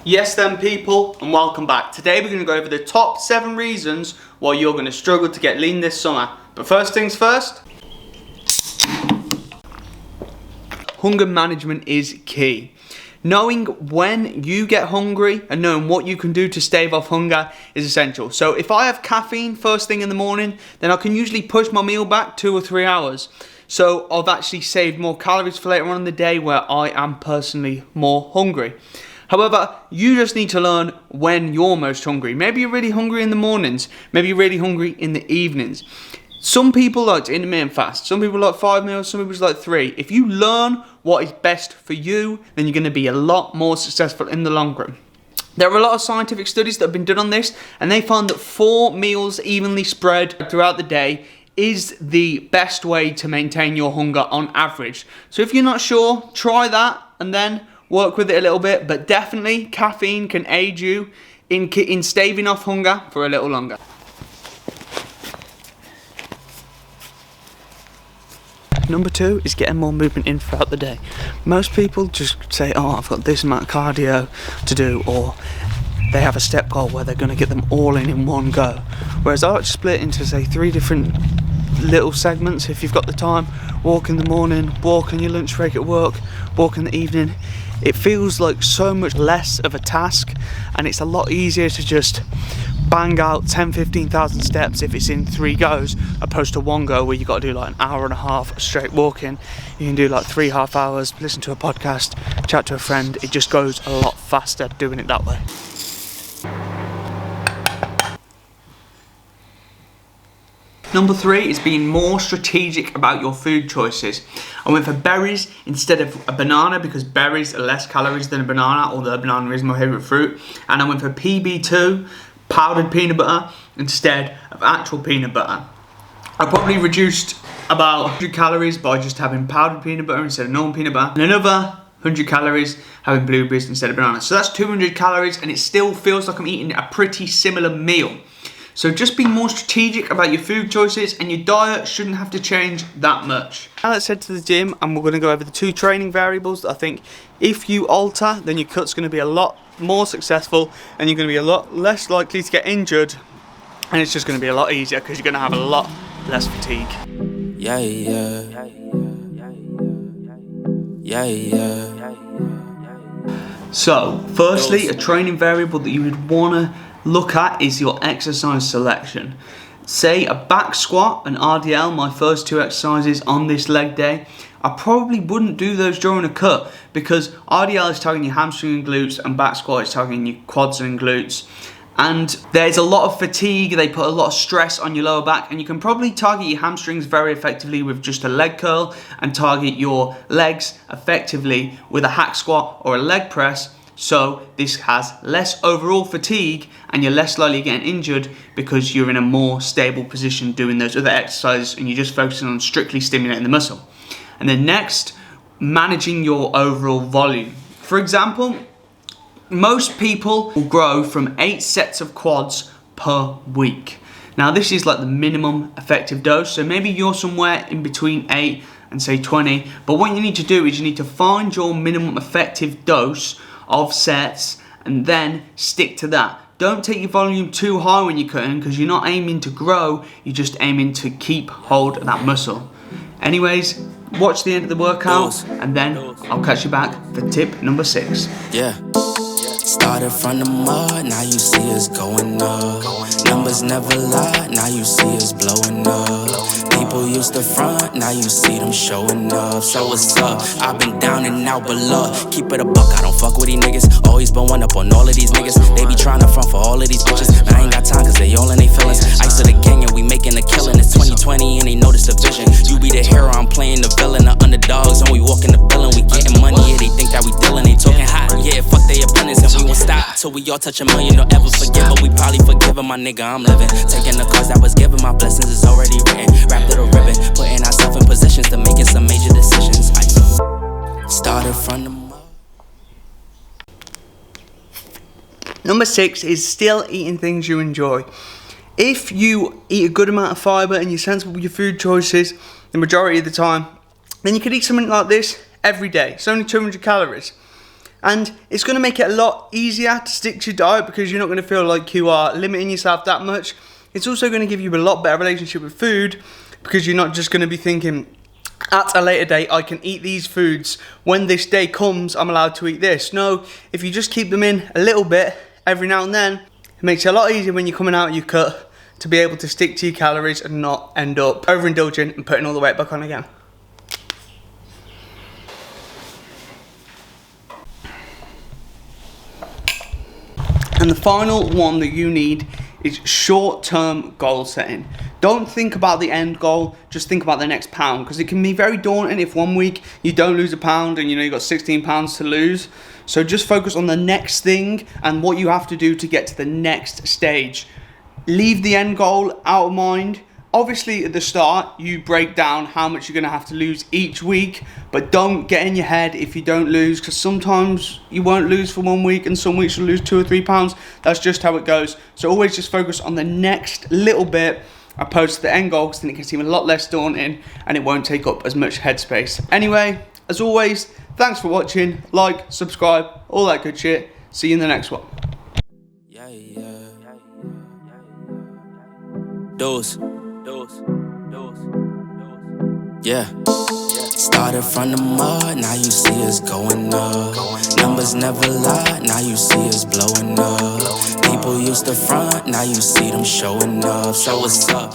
Yes then people, and welcome back. Today we're going to go over the top 7 reasons why you're going to struggle to get lean this summer. But first things first, hunger management is key. Knowing when you get hungry and knowing what you can do to stave off hunger is essential. So if I have caffeine first thing in the morning, then I can usually push my meal back 2 or 3 hours. So I've actually saved more calories for later on in the day where I am personally more hungry. However, you just need to learn when you're most hungry. Maybe you're really hungry in the mornings. Maybe you're really hungry in the evenings. Some people like to intermittent fast. Some people like 5 meals, some people like 3. If you learn what is best for you, then you're going to be a lot more successful in the long run. There are a lot of scientific studies that have been done on this, and they found that 4 meals evenly spread throughout the day is the best way to maintain your hunger on average. So if you're not sure, try that and then work with it a little bit, but definitely caffeine can aid you in staving off hunger for a little longer. Number 2 is getting more movement in throughout the day. Most people just say, oh, I've got this amount of cardio to do, or they have a step goal where they're going to get them all in one go. Whereas I like to split into, say, 3 different little segments. If you've got the time, walk in the morning, walk on your lunch break at work, walk in the evening. It feels like so much less of a task, and it's a lot easier to just bang out 10-15,000 steps if it's in 3 goes, opposed to 1 go where you've got to do like an hour and a half straight walking. You can do like 3 half hours, listen to a podcast, chat to a friend. It just goes a lot faster doing it that way. Number 3 is being more strategic about your food choices. I went for berries instead of a banana because berries are less calories than a banana, although a banana is my favourite fruit. And I went for PB2, powdered peanut butter, instead of actual peanut butter. I probably reduced about 100 calories by just having powdered peanut butter instead of normal peanut butter, and another 100 calories having blueberries instead of bananas. So that's 200 calories, and it still feels like I'm eating a pretty similar meal. So just be more strategic about your food choices, and your diet shouldn't have to change that much. Now let's head to the gym, and we're going to go over the 2 training variables that I think if you alter, then your cut's going to be a lot more successful, and you're going to be a lot less likely to get injured, and it's just going to be a lot easier because you're going to have a lot less fatigue. So firstly, a training variable that you would want to look at is your exercise selection. Say a back squat and RDL, my first 2 exercises on this leg day. I probably wouldn't do those during a cut because RDL is targeting your hamstring and glutes, and back squat is targeting your quads and glutes. And there's a lot of fatigue, they put a lot of stress on your lower back, and you can probably target your hamstrings very effectively with just a leg curl and target your legs effectively with a hack squat or a leg press. So this has less overall fatigue, and you're less likely getting injured because you're in a more stable position doing those other exercises, and you're just focusing on strictly stimulating the muscle. And then next, managing your overall volume. For example, most people will grow from 8 sets of quads per week. Now this is like the minimum effective dose, so maybe you're somewhere in between 8 and say 20, but what you need to do is you need to find your minimum effective dose of sets and then stick to that. Don't take your volume too high when you're cutting because you're not aiming to grow, you're just aiming to keep hold of that muscle. Anyways, watch the end of the workout and then I'll catch you back for tip number 6. Started from the mud, now you see us going up. Numbers never lie, now you see us blowing up. People used to front, now you see them showing up. So what's up? I've been down and out below. Keep it a buck, I don't fuck with these niggas. Always been one up on all of these niggas. They be trying to front for all of these bitches. Man, I ain't got time cause they all in they feelings. Ice of the gang and we making a killing. It's 2020 and they notice the vision. You be the hero, I'm playing the villain. The underdogs and we walk in the building. We getting money, yeah, they think that we dealing. They talking hot, yeah, fuck they opinions. And we won't stop till we all touch a million. Don't ever forgive, but we probably forgive my nigga, I'm living. Taking the cards that was given, my blessings is already written. Wrapped little ribbon, putting ourselves in positions to making some major decisions. Started from the mud. Number 6 is still eating things you enjoy. If you eat a good amount of fibre and you're sensible with your food choices, the majority of the time then you could eat something like this every day. It's only 200 calories. And it's going to make it a lot easier to stick to your diet because you're not going to feel like you are limiting yourself that much. It's also going to give you a lot better relationship with food because you're not just going to be thinking, at a later date, I can eat these foods. When this day comes, I'm allowed to eat this. No, if you just keep them in a little bit every now and then, it makes it a lot easier when you're coming out of your cut to be able to stick to your calories and not end up overindulging and putting all the weight back on again. And the final one that you need is short-term goal setting. Don't think about the end goal, just think about the next pound, because it can be very daunting if 1 week you don't lose a pound and you've got 16 pounds to lose. So just focus on the next thing and what you have to do to get to the next stage. Leave the end goal out of mind. Obviously at the start you break down how much you're going to have to lose each week, but don't get in your head if you don't lose, because sometimes you won't lose for 1 week and some weeks you'll lose 2 or 3 pounds. That's just how it goes. So always just focus on the next little bit opposed to the end goal, because then it can seem a lot less daunting and it won't take up as much headspace. Anyway, as always, thanks for watching. Like, subscribe, all that good shit. See you in the next one. Yeah. Started from the mud, now you see us going up. Numbers never lie, now you see us blowing up. People used to front, now you see them showing up. So what's up?